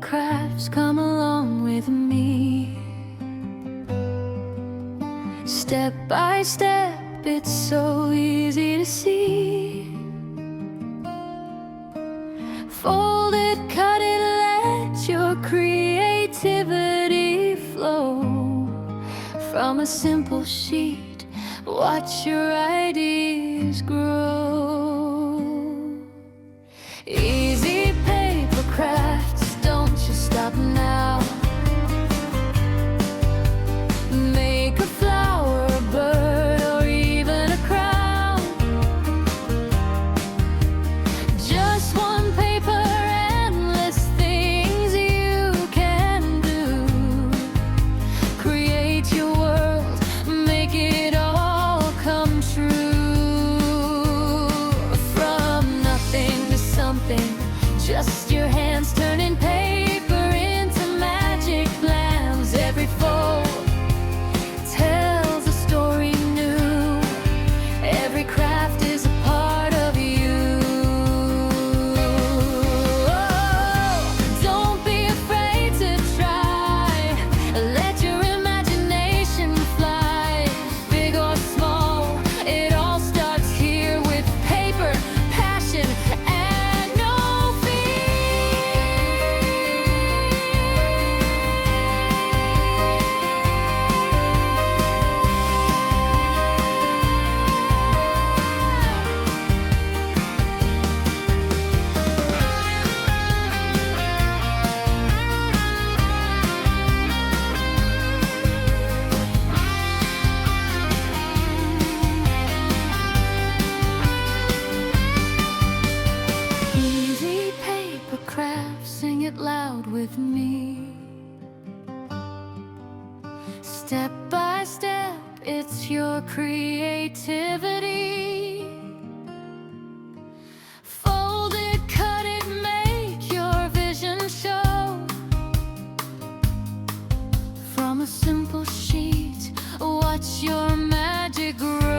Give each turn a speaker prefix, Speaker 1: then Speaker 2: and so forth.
Speaker 1: crafts, come along with me. Step by step, it's so easy to see. Fold it, cut it, let your creativity flow. From a simple sheet, watch your ideas grow. Easy paper crafts, don't you stop now. Make a flower, a bird, or even a crown. Just one paper, endless things you can do. Create your world, make it all come true. From nothing to something, just your hands turning paper into magic plans. Every fold tells a story new. Every craft is a part of you. Oh, don't be afraid to try. Let your imagination fly. Big or small, it all starts here with paper, passion, and no easy paper crafts, sing it loud with me. Step by step, it's your creativity. Fold it, cut it, make your vision show. From a simple sheet, watch your magic grow.